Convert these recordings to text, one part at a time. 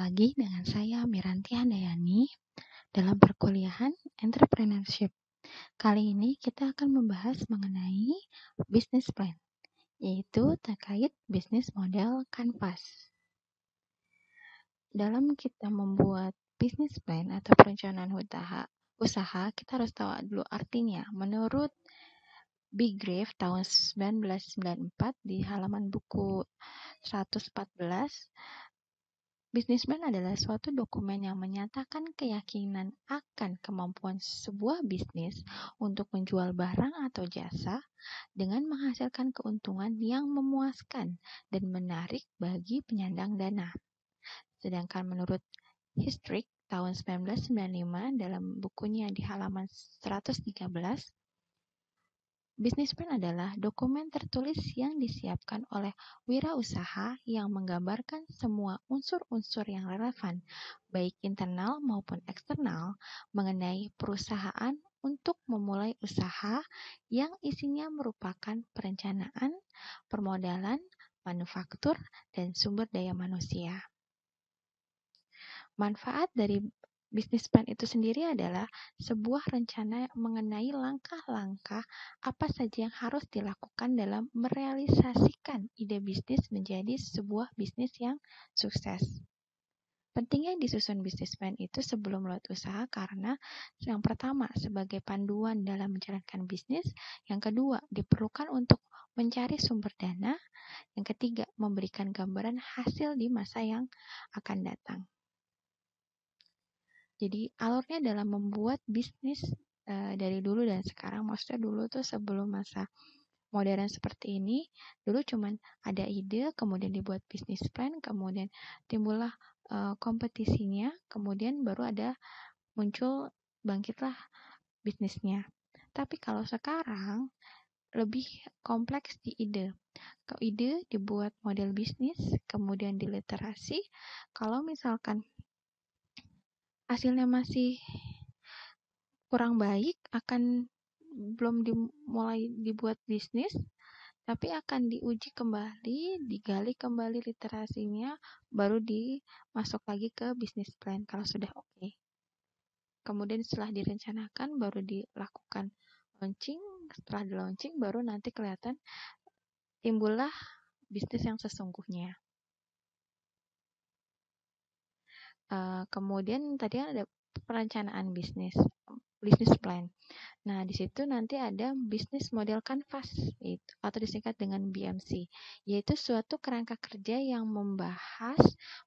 lagi dengan saya Miranti Handayani dalam perkuliahan Entrepreneurship. Kali ini kita akan membahas mengenai business plan, yaitu terkait bisnis model kanvas. Dalam kita membuat business plan atau perencanaan usaha, kita harus tahu dulu artinya. Menurut Bigrave tahun 1994 di halaman buku 114, Business plan adalah suatu dokumen yang menyatakan keyakinan akan kemampuan sebuah bisnis untuk menjual barang atau jasa dengan menghasilkan keuntungan yang memuaskan dan menarik bagi penyandang dana. Sedangkan menurut Hestrick tahun 1995 dalam bukunya di halaman 113, Business plan adalah dokumen tertulis yang disiapkan oleh wirausaha yang menggambarkan semua unsur-unsur yang relevan, baik internal maupun eksternal, mengenai perusahaan untuk memulai usaha yang isinya merupakan perencanaan, permodalan, manufaktur, dan sumber daya manusia. Manfaat dari Business plan itu sendiri adalah sebuah rencana mengenai langkah-langkah apa saja yang harus dilakukan dalam merealisasikan ide bisnis menjadi sebuah bisnis yang sukses. Pentingnya disusun business plan itu sebelum mulai usaha karena yang pertama sebagai panduan dalam menjalankan bisnis, yang kedua diperlukan untuk mencari sumber dana, yang ketiga memberikan gambaran hasil di masa yang akan datang. Jadi alurnya dalam membuat bisnis dari dulu dan sekarang, maksudnya dulu tuh sebelum masa modern seperti ini, dulu cuman ada ide, kemudian dibuat bisnis plan, kemudian timbullah kompetisinya, kemudian baru bangkitlah bisnisnya. Tapi kalau sekarang lebih kompleks di ide. Kalau ide dibuat model bisnis, kemudian diliterasi. Kalau misalkan hasilnya masih kurang baik, belum dimulai dibuat bisnis, tapi akan diuji kembali, digali kembali literasinya, baru dimasuk lagi ke bisnis plan kalau sudah oke. Kemudian setelah direncanakan, baru dilakukan launching. Setelah di launching, baru nanti kelihatan timbullah bisnis yang sesungguhnya. Kemudian tadi ada perencanaan bisnis plan. Nah, di situ nanti ada bisnis model kanvas atau disingkat dengan BMC, yaitu suatu kerangka kerja yang membahas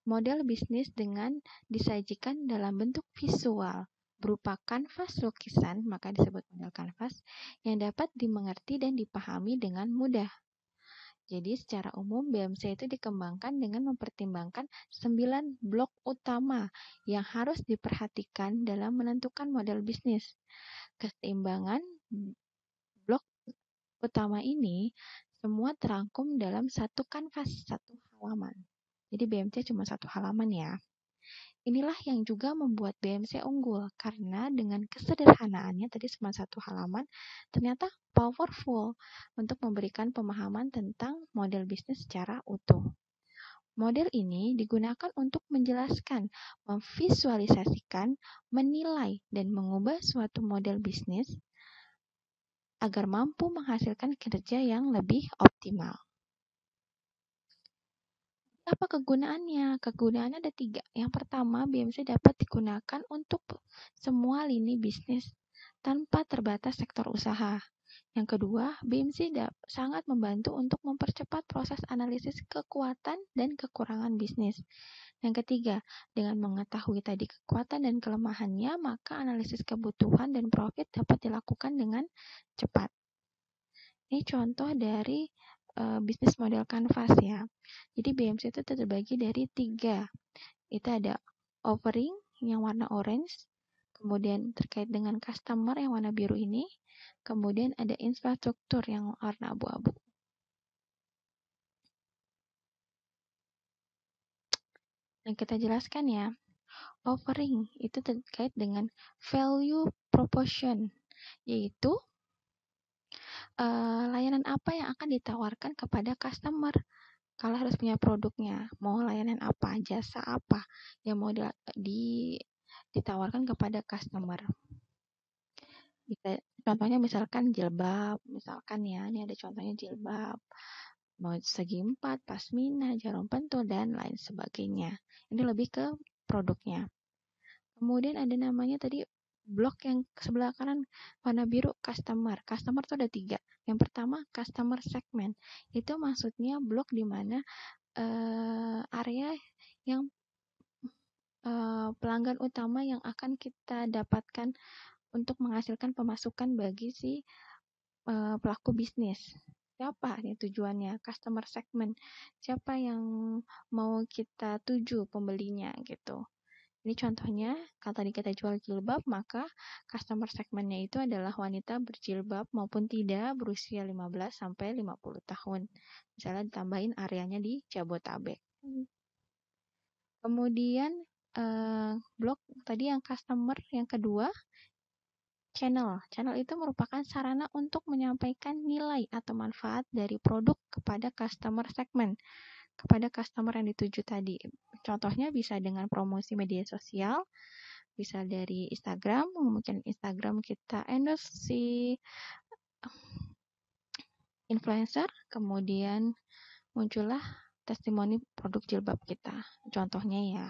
model bisnis dengan disajikan dalam bentuk visual berupa kanvas lukisan, maka disebut model kanvas, yang dapat dimengerti dan dipahami dengan mudah. Jadi secara umum BMC itu dikembangkan dengan mempertimbangkan 9 blok utama yang harus diperhatikan dalam menentukan model bisnis. Keseimbangan blok utama ini semua terangkum dalam satu kanvas, satu halaman. Jadi BMC cuma satu halaman ya. Inilah yang juga membuat BMC unggul, karena dengan kesederhanaannya tadi cuma satu halaman, ternyata powerful untuk memberikan pemahaman tentang model bisnis secara utuh. Model ini digunakan untuk menjelaskan, memvisualisasikan, menilai, dan mengubah suatu model bisnis agar mampu menghasilkan kinerja yang lebih optimal. Apa kegunaannya? Kegunaannya ada 3. Yang pertama, BMC dapat digunakan untuk semua lini bisnis tanpa terbatas sektor usaha. Yang kedua, BMC sangat membantu untuk mempercepat proses analisis kekuatan dan kekurangan bisnis. Yang ketiga, dengan mengetahui tadi kekuatan dan kelemahannya, maka analisis kebutuhan dan profit dapat dilakukan dengan cepat. Ini contoh dari bisnis model kanvas ya. Jadi BMC itu terbagi dari 3. Itu ada offering yang warna orange, kemudian terkait dengan customer yang warna biru ini, kemudian ada infrastruktur yang warna abu-abu. Yang kita jelaskan ya, offering itu terkait dengan value proposition, yaitu layanan apa yang akan ditawarkan kepada customer. Kalau harus punya produknya, mau layanan apa, jasa apa yang mau ditawarkan kepada customer. Bisa, contohnya misalkan jilbab, misalkan ya, ini ada contohnya jilbab, mau segi 4, pasmina, jarum pentul, dan lain sebagainya. Ini lebih ke produknya. Kemudian ada namanya tadi blok yang sebelah kanan warna biru customer. Customer itu ada 3. Yang pertama customer segment. Itu maksudnya blok di mana area yang pelanggan utama yang akan kita dapatkan untuk menghasilkan pemasukan bagi si pelaku bisnis. Siapa nih tujuannya? Customer segment. Siapa yang mau kita tuju pembelinya gitu. Ini contohnya, kalau tadi kita jual jilbab, maka customer segmentnya itu adalah wanita berjilbab maupun tidak berusia 15 sampai 50 tahun. Misalnya ditambahin areanya di Jabotabek. Kemudian blok tadi yang customer yang kedua, channel. Channel itu merupakan sarana untuk menyampaikan nilai atau manfaat dari produk kepada customer segment, kepada customer yang dituju tadi. Contohnya bisa dengan promosi media sosial, bisa dari Instagram, mungkin Instagram kita endorse si influencer, kemudian muncullah testimoni produk jilbab kita. Contohnya ya.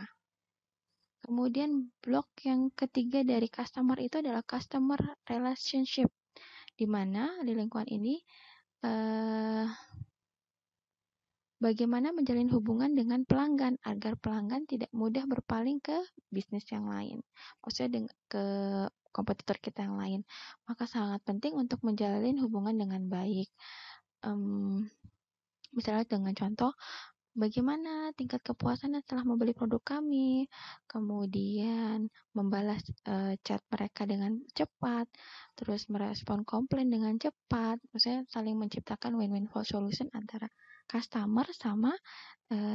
Kemudian blok yang ketiga dari customer itu adalah customer relationship, di mana di lingkungan ini bagaimana menjalin hubungan dengan pelanggan agar pelanggan tidak mudah berpaling ke bisnis yang lain, maksudnya ke kompetitor kita yang lain. Maka sangat penting untuk menjalin hubungan dengan baik. Misalnya dengan contoh, bagaimana tingkat kepuasan setelah membeli produk kami, kemudian membalas chat mereka dengan cepat, terus merespon komplain dengan cepat, maksudnya saling menciptakan win-win solution antara customer sama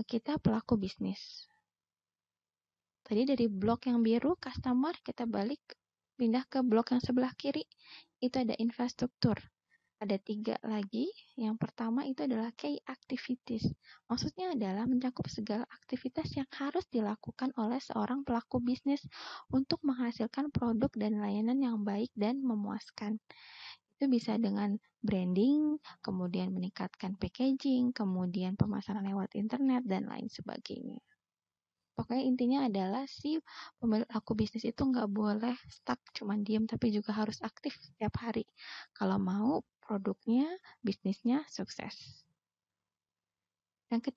kita pelaku bisnis. Tadi dari blok yang biru, customer, kita balik pindah ke blok yang sebelah kiri, itu ada infrastruktur. Ada 3 lagi. Yang pertama itu adalah key activities. Maksudnya adalah mencakup segala aktivitas yang harus dilakukan oleh seorang pelaku bisnis untuk menghasilkan produk dan layanan yang baik dan memuaskan. Itu bisa dengan branding, kemudian meningkatkan packaging, kemudian pemasaran lewat internet, dan lain sebagainya. Pokoknya intinya adalah si pelaku bisnis itu nggak boleh stuck cuman diem, tapi juga harus aktif setiap hari kalau mau produknya, bisnisnya sukses. Yang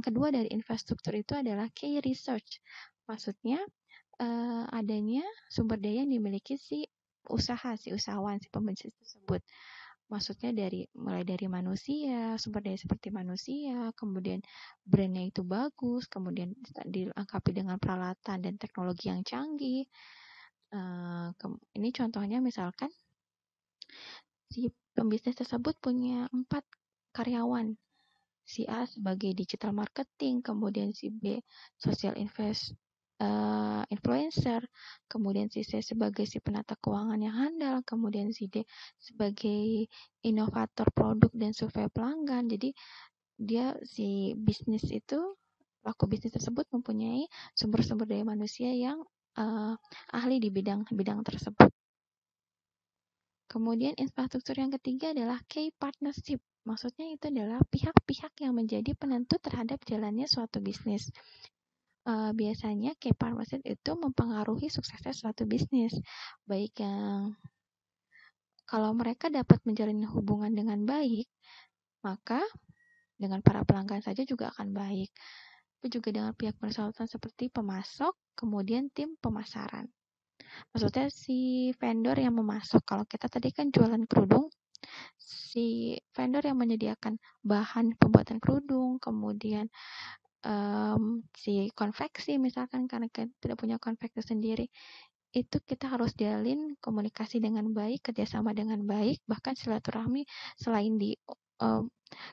kedua dari infrastruktur itu adalah key research. Maksudnya adanya sumber daya yang dimiliki si usahawan, si pembisnis tersebut. Maksudnya mulai dari manusia, sumber daya seperti manusia, kemudian brandnya itu bagus, kemudian dilengkapi dengan peralatan dan teknologi yang canggih. Ini contohnya misalkan si pembisnis tersebut punya 4 karyawan. Si A sebagai digital marketing, kemudian si B social influencer, kemudian si C sebagai si penata keuangan yang handal, kemudian si D sebagai inovator produk dan survei pelanggan. Jadi dia si bisnis itu, pelaku bisnis tersebut mempunyai sumber-sumber daya manusia yang ahli di bidang tersebut. Kemudian infrastruktur yang ketiga adalah key partnership. Maksudnya itu adalah pihak-pihak yang menjadi penentu terhadap jalannya suatu bisnis. Biasanya key partnership itu mempengaruhi suksesnya suatu bisnis. Baik yang kalau mereka dapat menjalin hubungan dengan baik, maka dengan para pelanggan saja juga akan baik. Tapi juga dengan pihak konsultan seperti pemasok, kemudian tim pemasaran. Maksudnya si vendor yang memasok. Kalau kita tadi kan jualan kerudung, si vendor yang menyediakan bahan pembuatan kerudung, kemudian si konveksi misalkan karena kita tidak punya konveksi sendiri, itu kita harus jalin komunikasi dengan baik, kerjasama dengan baik, bahkan silaturahmi selain di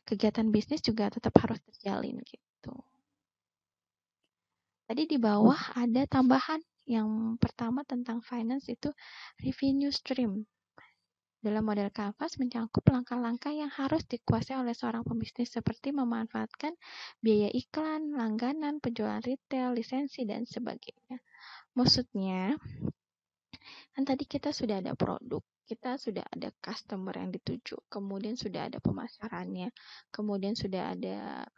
kegiatan bisnis juga tetap harus terjalin gitu. Tadi di bawah ada tambahan yang pertama tentang finance itu revenue stream. Dalam model Canvas mencangkup langkah-langkah yang harus dikuasai oleh seorang pembisnis seperti memanfaatkan biaya iklan, langganan, penjualan retail, lisensi, dan sebagainya. Maksudnya, kan tadi kita sudah ada produk, kita sudah ada customer yang dituju, kemudian sudah ada pemasarannya, kemudian sudah ada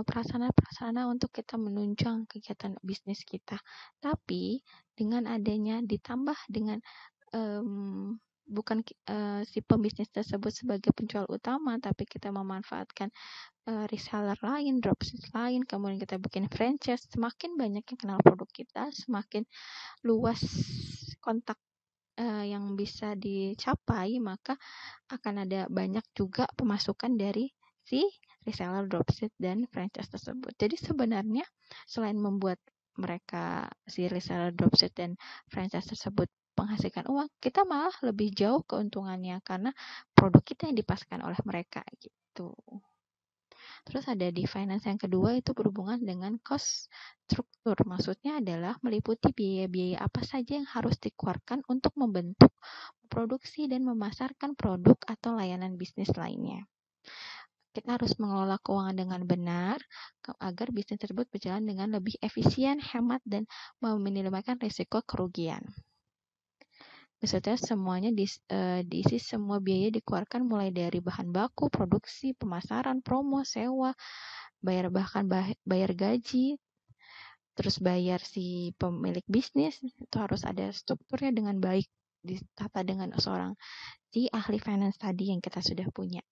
prasarana-prasarana untuk kita menunjang kegiatan bisnis kita. Tapi dengan adanya ditambah dengan bukan si pembisnis tersebut sebagai penjual utama, tapi kita memanfaatkan reseller lain, dropship lain, kemudian kita bikin franchise, semakin banyak yang kenal produk kita, semakin luas kontak yang bisa dicapai, maka akan ada banyak juga pemasukan dari si reseller, dropship, dan franchise tersebut. Jadi sebenarnya selain membuat mereka si reseller, dropship, dan franchise tersebut menghasilkan uang, kita malah lebih jauh keuntungannya karena produk kita yang dipasarkan oleh mereka gitu. Terus ada di finance yang kedua itu berhubungan dengan cost struktur. Maksudnya adalah meliputi biaya-biaya apa saja yang harus dikeluarkan untuk membentuk, produksi, dan memasarkan produk atau layanan bisnis lainnya. Kita harus mengelola keuangan dengan benar agar bisnis tersebut berjalan dengan lebih efisien, hemat, dan meminimalkan risiko kerugian. Maksudnya semuanya diisi semua biaya dikeluarkan mulai dari bahan baku, produksi, pemasaran, promo, sewa, bayar gaji, terus bayar si pemilik bisnis, itu harus ada strukturnya dengan baik, ditata dengan seorang si ahli finance tadi yang kita sudah punya.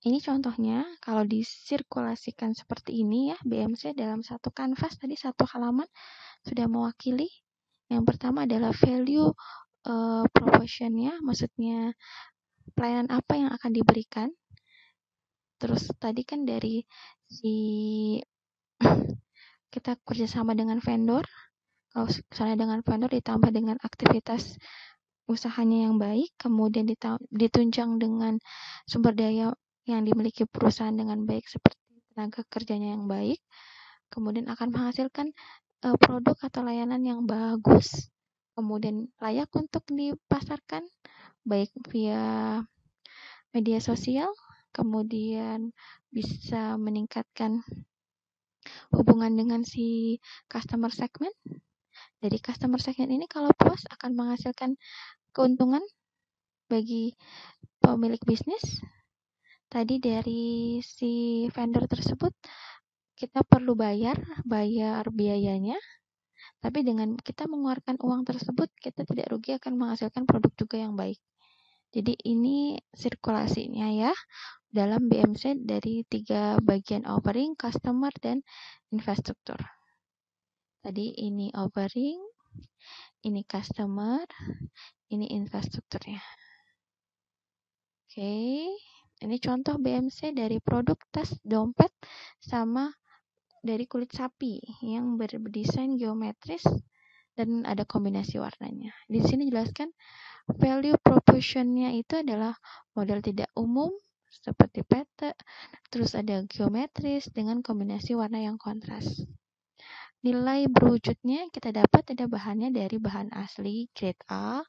Ini contohnya, kalau disirkulasikan seperti ini ya, BMC dalam satu kanvas tadi, satu halaman sudah mewakili. Yang pertama adalah value proposition-nya, maksudnya pelayanan apa yang akan diberikan. Terus tadi kan dari si kita kerjasama dengan vendor, kalau misalnya dengan vendor ditambah dengan aktivitas usahanya yang baik, kemudian ditunjang dengan sumber daya yang dimiliki perusahaan dengan baik seperti tenaga kerjanya yang baik, kemudian akan menghasilkan produk atau layanan yang bagus, kemudian layak untuk dipasarkan baik via media sosial, kemudian bisa meningkatkan hubungan dengan si customer segment. Jadi customer segment ini kalau puas akan menghasilkan keuntungan bagi pemilik bisnis. Tadi dari si vendor tersebut kita perlu bayar biayanya, tapi dengan kita mengeluarkan uang tersebut kita tidak rugi, akan menghasilkan produk juga yang baik. Jadi ini sirkulasinya ya dalam BMC dari 3 bagian: offering, customer, dan infrastruktur. Tadi ini offering, ini customer, ini infrastrukturnya. Oke, ini contoh BMC dari produk tas dompet sama dari kulit sapi yang berdesain geometris dan ada kombinasi warnanya. Di sini jelaskan value proposition-nya itu adalah model tidak umum seperti peta, terus ada geometris dengan kombinasi warna yang kontras. Nilai berwujudnya kita dapat ada bahannya dari bahan asli grade A,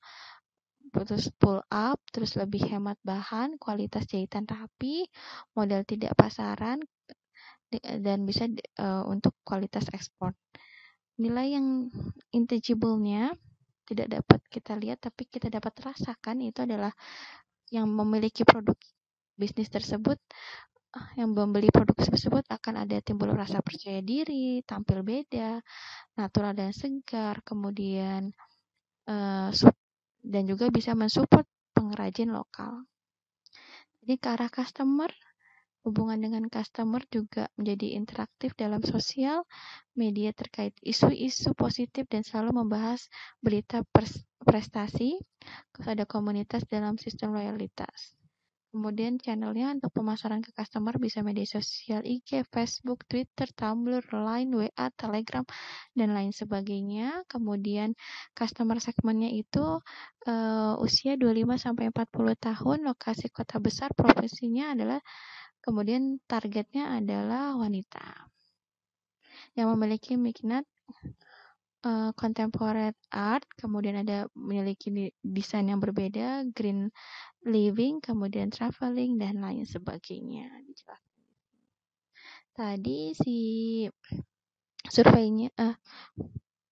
terus pull up, terus lebih hemat bahan, kualitas jahitan rapi, model tidak pasaran, dan bisa untuk kualitas ekspor. Nilai yang intangible-nya tidak dapat kita lihat, tapi kita dapat rasakan itu adalah yang memiliki produk bisnis tersebut, yang membeli produk tersebut akan ada timbul rasa percaya diri, tampil beda, natural dan segar, kemudian dan juga bisa mensupport pengrajin lokal. Jadi ke arah customer, hubungan dengan customer juga menjadi interaktif dalam sosial media terkait isu-isu positif dan selalu membahas berita prestasi. Terus ada komunitas dalam sistem loyalitas. Kemudian channelnya untuk pemasaran ke customer bisa media sosial IG, Facebook, Twitter, Tumblr, Line, WA, Telegram, dan lain sebagainya. Kemudian customer segmennya itu usia 25-40 tahun, lokasi kota besar, profesinya adalah, kemudian targetnya adalah wanita yang memiliki minat contemporary art, kemudian ada memiliki desain yang berbeda, green living, kemudian traveling, dan lain sebagainya. Tadi si surveinya,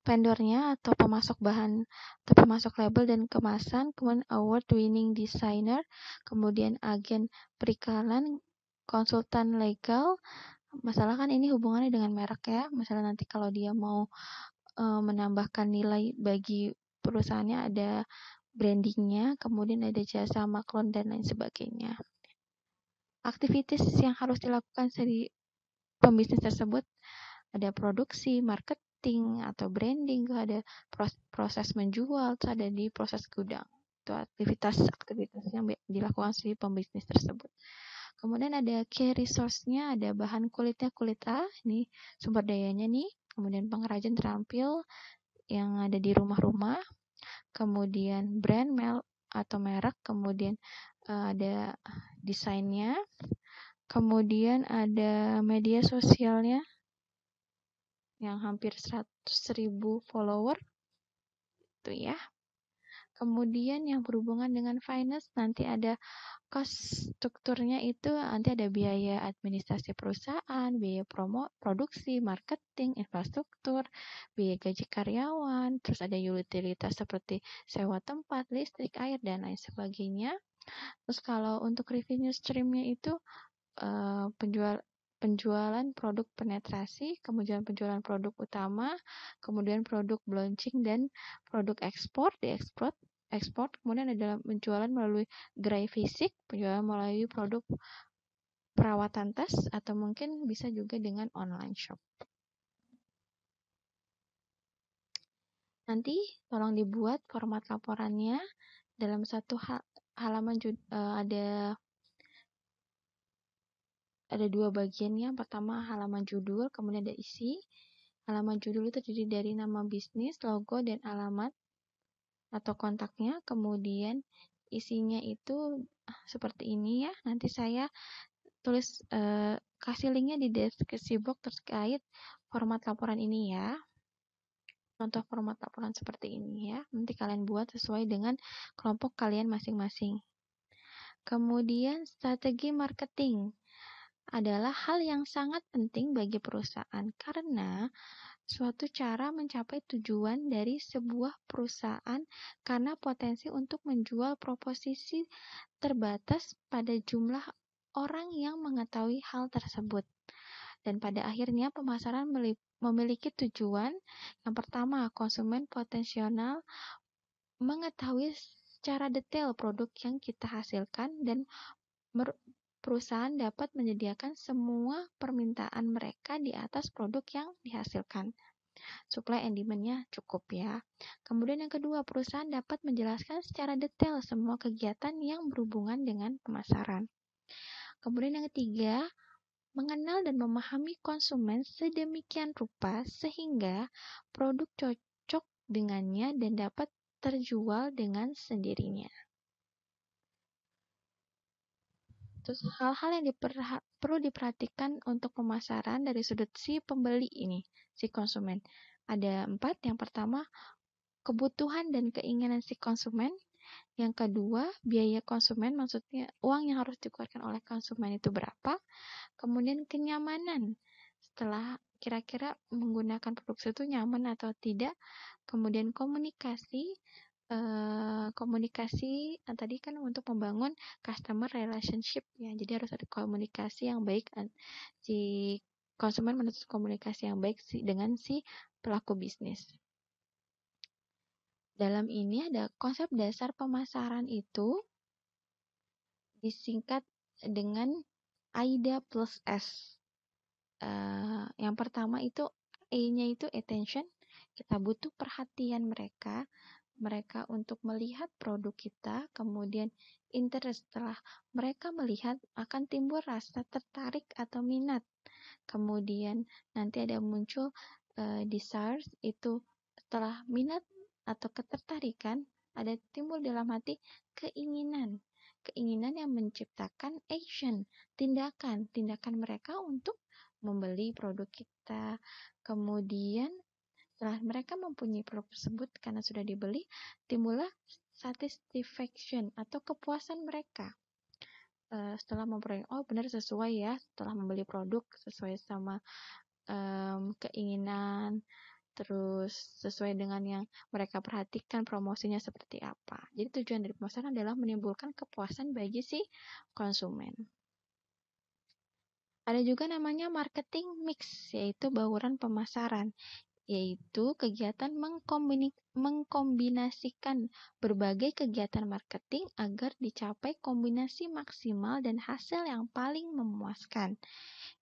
vendornya atau pemasok bahan atau pemasok label dan kemasan, kemudian award winning designer, kemudian agen periklan, konsultan legal. Masalah kan ini hubungannya dengan merek ya. Misalnya nanti kalau dia mau menambahkan nilai bagi perusahaannya, ada brandingnya, kemudian ada jasa maklun dan lain sebagainya. Aktivitas yang harus dilakukan dari pembisnis tersebut ada produksi, marketing atau branding, ada proses menjual, ada di proses gudang. Itu aktivitas yang dilakukan si pembisnis tersebut. Kemudian ada key resource-nya, ada bahan kulitnya kulit A, ini sumber dayanya nih. Kemudian pengrajin terampil yang ada di rumah-rumah. Kemudian brand atau merek, kemudian ada desainnya, kemudian ada media sosialnya yang hampir 100.000 follower itu ya. Kemudian yang berhubungan dengan finance nanti ada cost strukturnya, itu nanti ada biaya administrasi perusahaan, biaya produksi, marketing, infrastruktur, biaya gaji karyawan, terus ada utilitas seperti sewa tempat, listrik, air, dan lain sebagainya. Terus kalau untuk revenue streamnya itu penjualan produk penetrasi, kemudian penjualan produk utama, kemudian produk launching dan produk ekspor, ekspor, kemudian ada penjualan melalui gerai fisik, penjualan melalui produk perawatan tas, atau mungkin bisa juga dengan online shop. Nanti tolong dibuat format laporannya dalam satu halaman ada 2 bagiannya. Pertama halaman judul, kemudian ada isi. Halaman judul itu terdiri dari nama bisnis, logo, dan alamat atau kontaknya. Kemudian isinya itu seperti ini ya. Nanti saya tulis kasih linknya di deskripsi box terkait format laporan ini ya. Contoh format laporan seperti ini ya. Nanti kalian buat sesuai dengan kelompok kalian masing-masing. Kemudian strategi marketing adalah hal yang sangat penting bagi perusahaan karena suatu cara mencapai tujuan dari sebuah perusahaan karena potensi untuk menjual proposisi terbatas pada jumlah orang yang mengetahui hal tersebut. Dan pada akhirnya pemasaran memiliki tujuan. Yang pertama, konsumen potensial mengetahui secara detail produk yang kita hasilkan dan perusahaan dapat menyediakan semua permintaan mereka di atas produk yang dihasilkan. Supply and demand-nya cukup ya. Kemudian yang kedua, perusahaan dapat menjelaskan secara detail semua kegiatan yang berhubungan dengan pemasaran. Kemudian yang ketiga, mengenal dan memahami konsumen sedemikian rupa sehingga produk cocok dengannya dan dapat terjual dengan sendirinya. Terus hal-hal yang perlu diperhatikan untuk pemasaran dari sudut si pembeli ini, si konsumen. Ada 4. Yang pertama, kebutuhan dan keinginan si konsumen. Yang kedua, biaya konsumen, maksudnya uang yang harus dikeluarkan oleh konsumen itu berapa. Kemudian kenyamanan, setelah kira-kira menggunakan produk itu nyaman atau tidak. Kemudian komunikasi tadi kan untuk membangun customer relationship ya, jadi harus ada komunikasi yang baik, si konsumen menuntut komunikasi yang baik dengan si pelaku bisnis. Dalam ini ada konsep dasar pemasaran itu disingkat dengan AIDA plus S. Yang pertama itu E-nya itu attention, kita butuh perhatian mereka untuk melihat produk kita. Kemudian interest, setelah mereka melihat akan timbul rasa tertarik atau minat. Kemudian nanti ada muncul desires, itu setelah minat atau ketertarikan ada timbul dalam hati keinginan yang menciptakan action, tindakan mereka untuk membeli produk kita. Kemudian Setelah mereka mempunyai produk tersebut karena sudah dibeli, timbullah satisfaction atau kepuasan mereka. Setelah memperoleh, oh benar sesuai ya, setelah membeli produk sesuai sama keinginan, terus sesuai dengan yang mereka perhatikan promosinya seperti apa. Jadi tujuan dari pemasaran adalah menimbulkan kepuasan bagi si konsumen. Ada juga namanya marketing mix, yaitu bauran pemasaran, yaitu kegiatan mengkombinasikan berbagai kegiatan marketing agar dicapai kombinasi maksimal dan hasil yang paling memuaskan.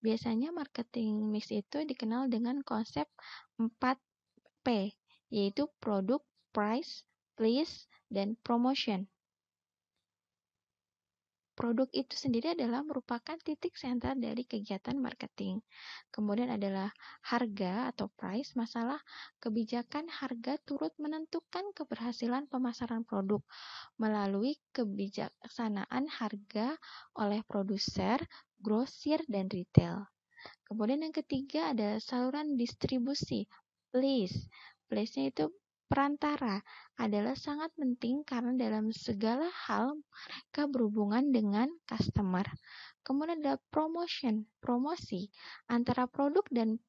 Biasanya marketing mix itu dikenal dengan konsep 4P, yaitu produk, price, place, dan promotion. Produk itu sendiri adalah merupakan titik sentral dari kegiatan marketing. Kemudian adalah harga atau price, masalah kebijakan harga turut menentukan keberhasilan pemasaran produk melalui kebijaksanaan harga oleh produser, grosir, dan retail. Kemudian yang ketiga ada saluran distribusi, place. Place-nya itu perantara, adalah sangat penting karena dalam segala hal mereka berhubungan dengan customer. Kemudian ada promotion, promosi. Antara produk dan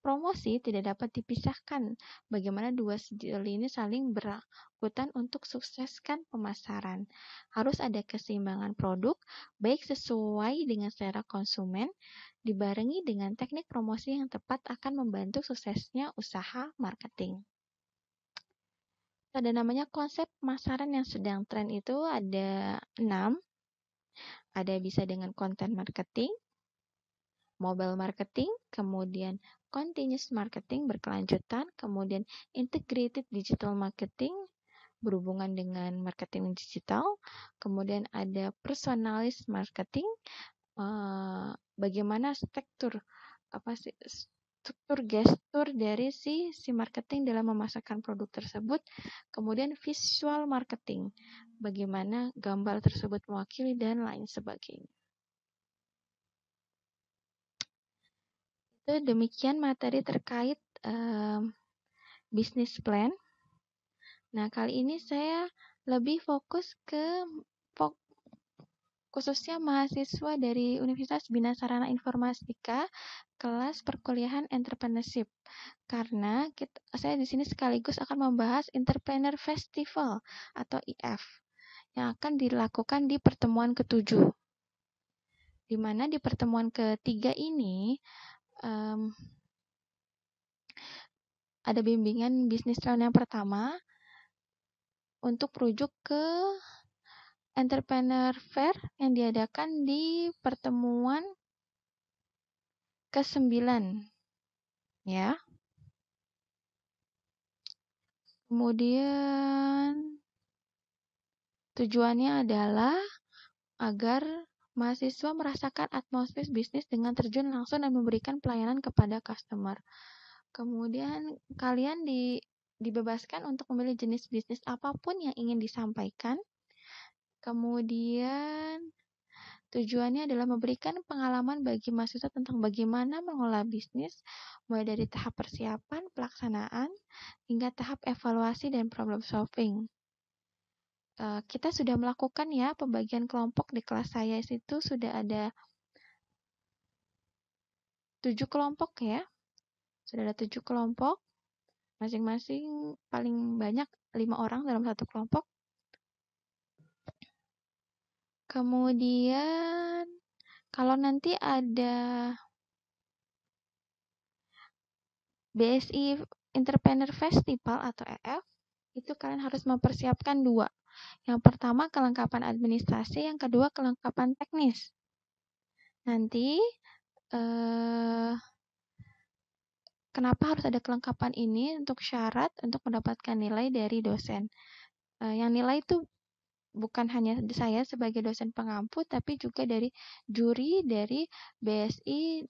promosi tidak dapat dipisahkan. Bagaimana dua sisi ini saling berangkutan untuk sukseskan pemasaran. Harus ada keseimbangan produk, baik sesuai dengan selera konsumen, dibarengi dengan teknik promosi yang tepat akan membantu suksesnya usaha marketing. Ada namanya konsep pemasaran yang sedang tren itu ada 6. Ada bisa dengan content marketing, mobile marketing, kemudian continuous marketing berkelanjutan, kemudian integrated digital marketing berhubungan dengan marketing digital, kemudian ada personalized marketing, bagaimana struktur gestur dari si marketing dalam memasarkan produk tersebut, kemudian visual marketing, bagaimana gambar tersebut mewakili dan lain sebagainya. Itu demikian materi terkait business plan. Nah, kali ini saya lebih fokus ke khususnya mahasiswa dari Universitas Bina Sarana Informatika kelas perkuliahan entrepreneurship. Karena saya di sini sekaligus akan membahas Entrepreneur Festival atau IF yang akan dilakukan di pertemuan ke-7. Di mana di pertemuan ke-3 ini ada bimbingan bisnis round yang pertama untuk merujuk ke Entrepreneur Fair yang diadakan di pertemuan ke-9 ya. Kemudian tujuannya adalah agar mahasiswa merasakan atmosfer bisnis dengan terjun langsung dan memberikan pelayanan kepada customer. Kemudian kalian dibebaskan untuk memilih jenis bisnis apapun yang ingin disampaikan. Kemudian tujuannya adalah memberikan pengalaman bagi mahasiswa tentang bagaimana mengelola bisnis, mulai dari tahap persiapan, pelaksanaan, hingga tahap evaluasi dan problem solving. Kita sudah melakukan ya pembagian kelompok di kelas saya itu sudah ada 7 kelompok ya. Sudah ada 7 kelompok, masing-masing paling banyak 5 orang dalam satu kelompok. Kemudian kalau nanti ada BSI Entrepreneur Festival atau EF, itu kalian harus mempersiapkan 2. Yang pertama kelengkapan administrasi, yang kedua kelengkapan teknis. Nanti kenapa harus ada kelengkapan ini? Untuk syarat untuk mendapatkan nilai dari dosen. Yang nilai itu bukan hanya saya sebagai dosen pengampu, tapi juga dari juri dari BSI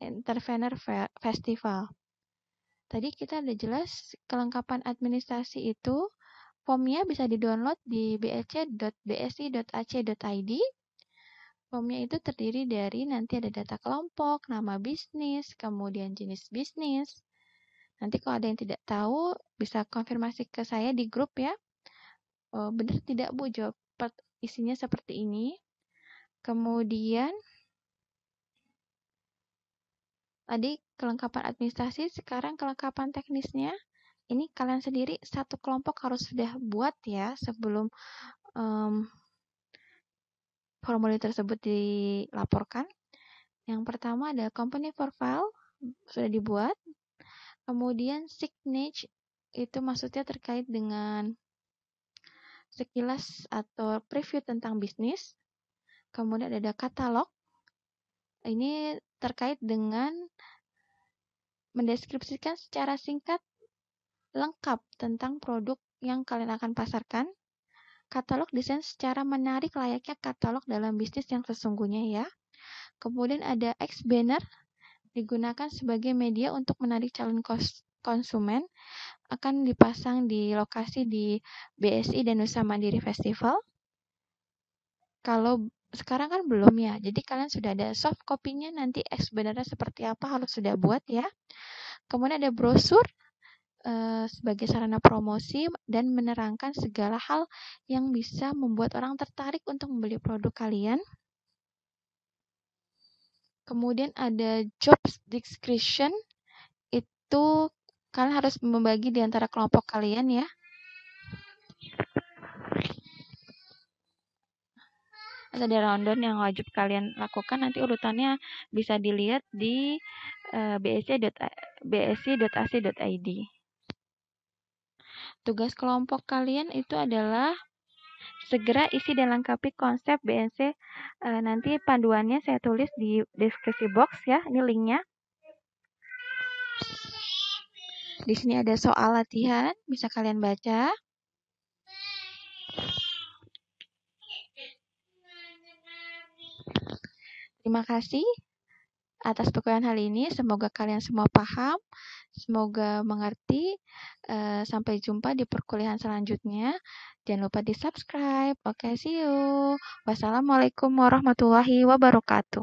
Entrepreneur Festival. Tadi kita udah jelas kelengkapan administrasi itu, formnya bisa di-download di blc.bsi.ac.id. Formnya itu terdiri dari nanti ada data kelompok, nama bisnis, kemudian jenis bisnis, Nanti kalau ada yang tidak tahu, bisa konfirmasi ke saya di grup ya. Benar tidak Bu, jawab isinya seperti ini. Kemudian, tadi kelengkapan administrasi, sekarang kelengkapan teknisnya. Ini kalian sendiri satu kelompok harus sudah buat ya sebelum formulir tersebut dilaporkan. Yang pertama ada company profile, sudah dibuat. Kemudian signage, itu maksudnya terkait dengan sekilas atau preview tentang bisnis. Kemudian ada katalog, ini terkait dengan mendeskripsikan secara singkat lengkap tentang produk yang kalian akan pasarkan. Katalog desain secara menarik layaknya katalog dalam bisnis yang sesungguhnya ya. Kemudian ada X-banner, digunakan sebagai media untuk menarik calon konsumen, akan dipasang di lokasi di BSI dan Nusa Mandiri Festival. Kalau sekarang kan belum ya, jadi kalian sudah ada soft copy-nya, nanti X-banner-nya seperti apa harus sudah buat ya. Kemudian ada brosur, sebagai sarana promosi dan menerangkan segala hal yang bisa membuat orang tertarik untuk membeli produk kalian. Kemudian ada job description, itu kalian harus membagi di antara kelompok kalian ya. Ada rundown yang wajib kalian lakukan, nanti urutannya bisa dilihat di bsc.ac.id. Tugas kelompok kalian itu adalah segera isi dan lengkapi konsep BNC. Nanti panduannya saya tulis di deskripsi box ya, ini linknya. Di sini ada soal latihan, bisa kalian baca. Terima kasih atas perkuliahan hari ini. Semoga kalian semua paham, semoga mengerti. Sampai jumpa di perkuliahan selanjutnya. Jangan lupa di subscribe. Oke, see you. Wassalamualaikum warahmatullahi wabarakatuh.